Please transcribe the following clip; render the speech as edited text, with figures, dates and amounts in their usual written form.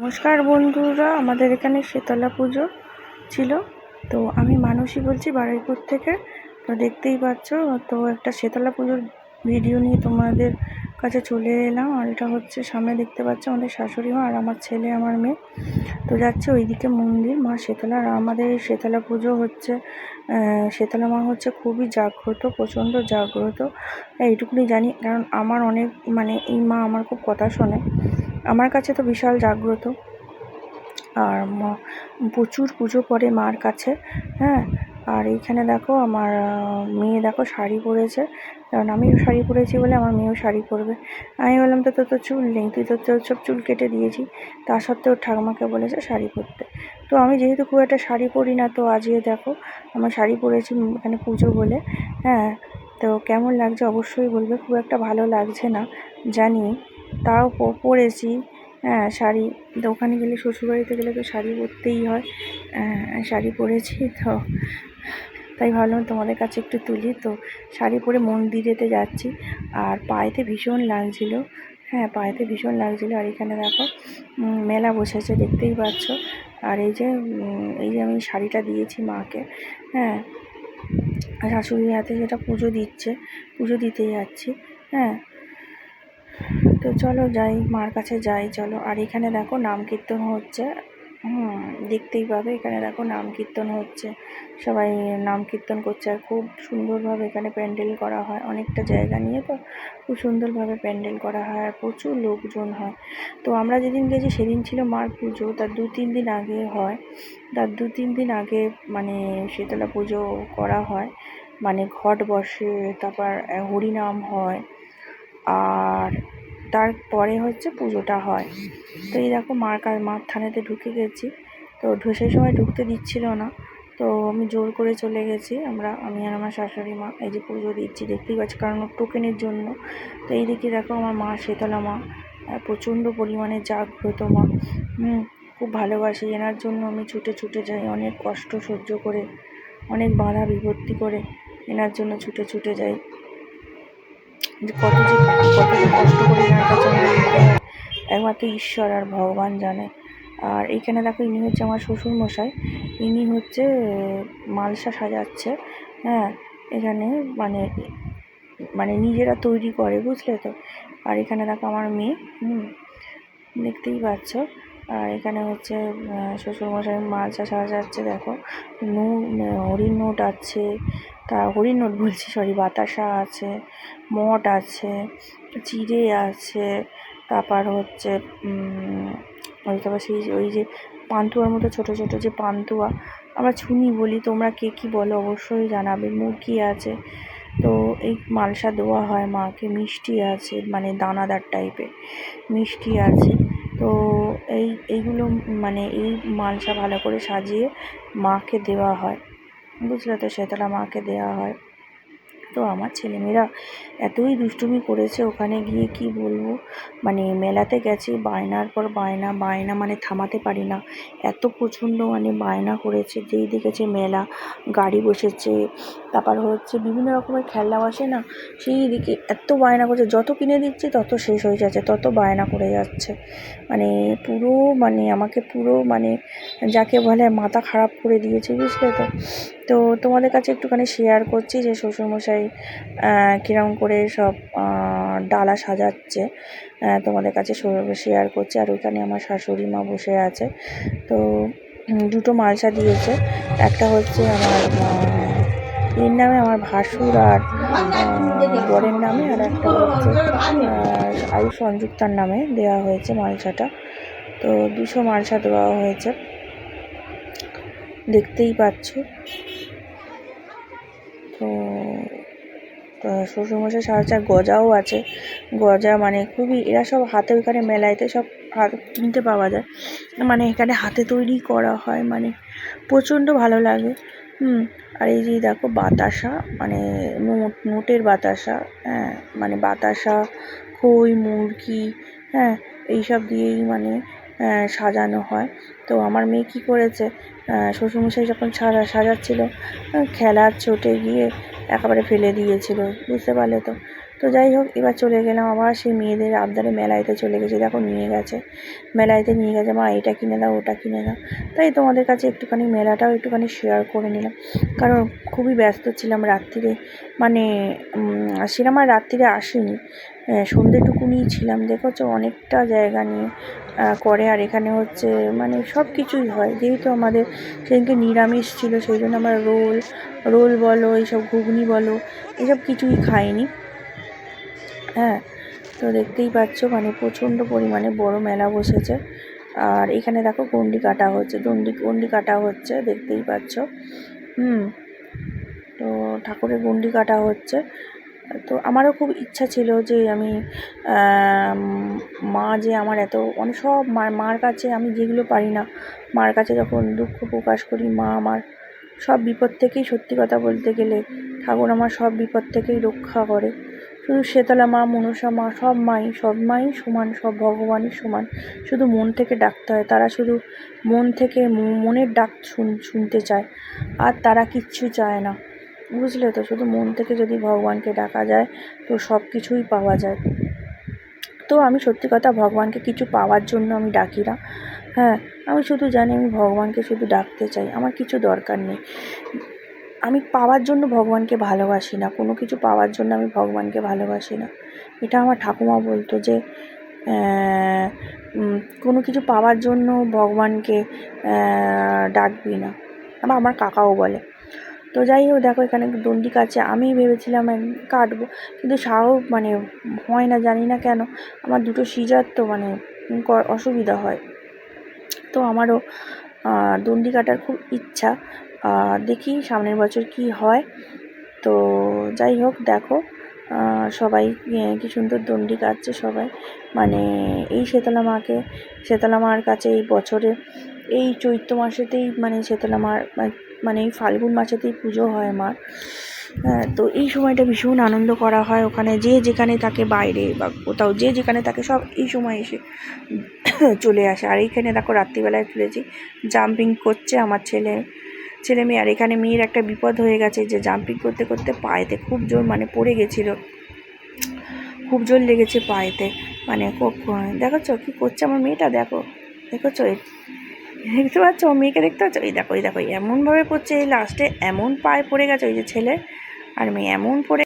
নমস্কার বন্ধুরা, আমাদের এখানে শীতলা পুজো ছিল। তো আমি মানসী বলছি বারুইপুর থেকে। তো দেখতেই পাচ্ছ, তো একটা শীতলা পুজোর ভিডিও নিয়ে তোমাদের কাছে চলে এলাম। আর এটা হচ্ছে সামনে দেখতে পাচ্ছ আমাদের শাশুড়ি মা আর আমার ছেলে আমার মেয়ে। তো যাচ্ছে ওইদিকে মন্দির মা শীতলা। আর আমাদের এই শীতলা পুজো হচ্ছে, শীতলা মা হচ্ছে খুবই জাগ্রত, প্রচণ্ড জাগ্রত, এইটুকুনি জানি। কারণ আমার অনেক এই মা আমার খুব কথা শোনে, আমার কাছে তো বিশাল জাগ্রত। আর প্রচুর পুজো পড়ে মার কাছে। হ্যাঁ, আর এইখানে দেখো আমার মেয়ে দেখো শাড়ি পরেছে, কারণ আমিও শাড়ি পরেছি বলে আমার মেয়েও শাড়ি পরবে। আমি বললাম তো তোর তো চুল নেই, তুই তো সব চুল কেটে দিয়েছি। তা সত্ত্বেও ঠাকুমাকে বলেছে শাড়ি পরতে। তো আমি যেহেতু খুব একটা শাড়ি পরি না, তো আজকে দেখো আমার শাড়ি পরেছি এখানে পুজো বলে। হ্যাঁ, তো কেমন লাগছে অবশ্যই বলবে। খুব একটা ভালো লাগছে না জানি, তাও পরেছি। হ্যাঁ, শাড়ি তো ওখানে গেলে, শ্বশুরবাড়িতে গেলে তো শাড়ি পরতেই হয়। শাড়ি পরেছি, তো তাই ভাবলাম তোমাদের কাছে একটু তুলি। তো শাড়ি পরে মন্দিরেতে যাচ্ছি, আর পায়েতে ভীষণ লাগছিল। হ্যাঁ, পায়েতে ভীষণ লাগছিল। আর এখানে দেখো মেলা বসেছে, দেখতেই পাচ্ছ। আর এই যে আমি শাড়িটা দিয়েছি মাকে। হ্যাঁ, শাশুড়ির হাতে যেটা পুজো দিতে যাচ্ছি। হ্যাঁ, তো চলো যাই, মার কাছে যাই, চলো। আর এখানে দেখো নাম কীর্তন হচ্ছে। দেখতেই পাবে, এখানে দেখো নাম কীর্তন হচ্ছে, সবাই নাম কীর্তন করছে। আর খুব সুন্দরভাবে এখানে প্যান্ডেল করা হয়, অনেকটা জায়গা নিয়ে, তো খুব সুন্দরভাবে প্যান্ডেল করা হয় আর প্রচুর লোকজন হয়। তো আমরা যেদিন গেছি সেদিন ছিল মার পুজো, তার 2-3 দিন আগে হয়। তার 2-3 দিন আগে শীতলা পুজো করা হয়, ঘট বসে, তারপর হরিনাম হয়, আর তারপরে হচ্ছে পুজোটা হয়। তো এই দেখো মার থানেতে ঢুকে গেছি। তো সেই সময় ঢুকতে দিচ্ছিল না, তো আমি জোর করে চলে গেছি। আমি আর আমার শাশুড়ি মা এই যে পুজো দিচ্ছি, দেখতেই পাচ্ছি, কারণ টোকেনের জন্য। তো এই দিকে দেখো আমার মা শীতলা মা, প্রচণ্ড পরিমাণে জাগ্রত মা। খুব ভালোবাসি এনার জন্য, আমি ছুটে ছুটে যাই, অনেক কষ্ট সহ্য করে, অনেক বাধা বিপত্তি করে এনার জন্য ছুটে ছুটে যাই। কত যে কষ্ট করে এনার কাছে আমার যেতে হয়, একমাত্র ঈশ্বর আর ভগবান জানে। আর এইখানে দেখো ইনি হচ্ছে আমার শ্বশুরমশাই, ইনি হচ্ছে মালসা সাজাচ্ছে। হ্যাঁ, এখানে নিজেরা তৈরি করে, বুঝলে তো। আর এখানে দেখো আমার মেয়ে, দেখতেই পাচ্ছ। আর এখানে হচ্ছে শ্বশুরমশাই মালসা সাজাচ্ছে। দেখো হরিণ নোট আছে, হরিণ নোট বলছি, সরি, বাতাসা আছে, মঠ আছে, চিড়ে আছে, তারপর হচ্ছে ওই যে পান্তুয়ার মতো ছোট ছোট যে পান্তুয়া, আমরা ছুনি বলি, তোমরা কে কী বলো অবশ্যই জানাবে, মুরগি আছে। তো এই মালসা দেওয়া হয় মাকে। মিষ্টি আছে, দানাদার টাইপের মিষ্টি আছে। তো এইগুলো এই মালসা ভালো করে সাজিয়ে মাকে দেওয়া হয়, বুঝলে তো, শীতলা মাকে দেওয়া হয়। তো আমার ছেলেমেয়েরা এতই দুষ্টুমি করেছে ওখানে গিয়ে, কি বলবো। মেলাতে গেছি, বায়নার পর বায়না, থামাতে পারি না, এত প্রচণ্ড বায়না করেছে। যেই দেখেছে মেলা, গাড়ি বসেছে, তারপর হচ্ছে বিভিন্ন রকমের খেলনা বসে না, সেই দিকে এত বায়না করছে, যত কিনে দিচ্ছি তত শেষ হয়ে যাচ্ছে, তত বায়না করে যাচ্ছে। পুরো আমাকে পুরো যাকে বলে মাথা খারাপ করে দিয়েছে, বুঝলে তো। তো তোমাদের কাছে একটুখানি শেয়ার করছি যে শ্বশুরমশাই কীরকম করে সব ডালা সাজাচ্ছে, তোমাদের কাছে শেয়ার করছি। আর ওইখানে আমার শাশুড়ি মা বসে আছে। তো 2টো মালসা দিয়েছে, একটা হচ্ছে আমার এর নামে, আমার ভাসুর আর বরের নামে, আর একটা হচ্ছে আয়ুষ সংযুক্তার নামে দেওয়া হয়েছে মালসাটা। তো 200 মালসা দেওয়া হয়েছে, দেখতেই পাচ্ছ। তো শ্বশুরমশাই সাহায্য, গজাও আছে। গজা খুবই, এরা সব হাতে, ওইখানে মেলাইতে সব হাতে কিনতে পাওয়া যায়, এখানে হাতে তৈরি করা হয়, প্রচণ্ড ভালো লাগে। আর এই যে দেখো বাতাসা, নোটের বাতাসা। হ্যাঁ, বাতাসা, খই, মুরগি, হ্যাঁ, এইসব দিয়েই সাজানো হয়। তো আমার মেয়ে কী করেছে, শ্বশুরমশাই যখন সাজাচ্ছিল, খেলার চোটে গিয়ে একেবারে ফেলে দিয়েছিল, বুঝতে পারলে তো। তো যাই হোক, এবার চলে গেলাম আবার সেই মেয়েদের আবদারে মেলাইতে চলে গেছি। দেখো নিয়ে গেছে, মেলাইতে নিয়ে গেছে, মা এটা কিনে দাও ওটা কিনে দাও। তাই তোমাদের কাছে একটুখানি মেলাটাও একটুখানি শেয়ার করে নিলাম, কারণ খুবই ব্যস্ত ছিলাম রাত্রিরে, মানে সেরকম আর রাত্রিরে আসিনি, সন্ধ্যেটুকুনি ছিলাম। দেখেছো অনেকটা জায়গা নিয়ে করে, আর এখানে হচ্ছে মানে সব কিছুই হয়, যেহেতু আমাদের সেদিনকে নিরামিষ ছিল সেই জন্য আমরা রোল বলো, এইসব ঘুগনি বলো, এসব কিছুই খাইনি। হ্যাঁ, তো দেখতেই পাচ্ছ মানে প্রচণ্ড পরিমাণে বড় মেলা বসেছে। আর এখানে দেখো গন্ডি কাটা হচ্ছে, গন্ডি কাটা হচ্ছে, দেখতেই পাচ্ছ। তো ঠাকুরের গন্ডি কাটা হচ্ছে। তো আমারও খুব ইচ্ছা ছিল যে আমি মা যে আমার এত মানে সব মার কাছে আমি যেগুলো পারি না, মার কাছে যখন দুঃখ প্রকাশ করি, মা আমার সব বিপদ থেকেই, সত্যি কথা বলতে গেলে ঠাকুর আমার সব বিপদ থেকেই রক্ষা করে। শুধু শেতলা মা, মনসা মা, সব মাই সমান, সব ভগবানই সমান। শুধু মন থেকে ডাকতে হয়, তারা শুধু মন থেকে মনের ডাক শুনতে চায়, আর তারা কিচ্ছু চায় না, বুঝলে তো। শুধু মন থেকে যদি ভগবানকে ডাকা যায় তো সব কিছুই পাওয়া যায়। তো আমি সত্যি কথা ভগবানকে কিছু পাওয়ার জন্য আমি ডাকি না। হ্যাঁ, আমি শুধু জানি আমি ভগবানকে শুধু ডাকতে চাই, আমার কিছু দরকার নেই। আমি পাওয়ার জন্য ভগবানকে ভালোবাসি না, কোনো কিছু পাওয়ার জন্য আমি ভগবানকে ভালোবাসি না। এটা আমার ঠাকুমা বলতো যে কোনো কিছু পাওয়ার জন্য ভগবানকে ডাকবি না, আমার কাকাও বলে। তো যাই হোক, দেখো এখানে দণ্ডি কাটছে, আমি ভেবেছিলাম কাটবো, কিন্তু মানে হয় না, জানি না কেন। আমার দুটো সিজার তো মানে অসুবিধা হয়, তো আমারও দণ্ডি কাটার খুব ইচ্ছা। দেখি সামনের বছর কি হয়। তো যাই হোক, দেখো সবাই কি সুন্দর দণ্ডি কাটছে সবাই, মানে এই শেতলা মার কাছে এই বছরে এই চৈত্র মাসেতেই, মানে শেতলা মার মানে এই ফাল্গুন মাসেতেই পুজো হয় মার। হ্যাঁ, তো এই সময়টা ভীষণ আনন্দ করা হয় ওখানে, যে যেখানে থাকে বাইরে বা কোথাও, যে যেখানে থাকে সব এই সময় এসে চলে আসে। আর এইখানে দেখো রাত্রিবেলায় তুলেছি, জাম্পিং করছে আমার ছেলে মেয়ে। আর এখানে মেয়ের একটা বিপদ হয়ে গেছে, যে জাম্পিং করতে করতে পায়েতে খুব জোর মানে পড়ে গেছিলো, খুব জোর লেগেছে পায়েতে। মানে দেখোছো কী করছে আমার মেয়েটা, দেখোছো, দেখতে পাচ্ছ আমার মেয়েকে, দেখতে পাচ্ছ, এই দেখো এমনভাবে পড়ছে, এই লাস্টে এমন পায়ে পড়ে গেছে, ওই যে ছেলে আর মেয়ে এমন পড়ে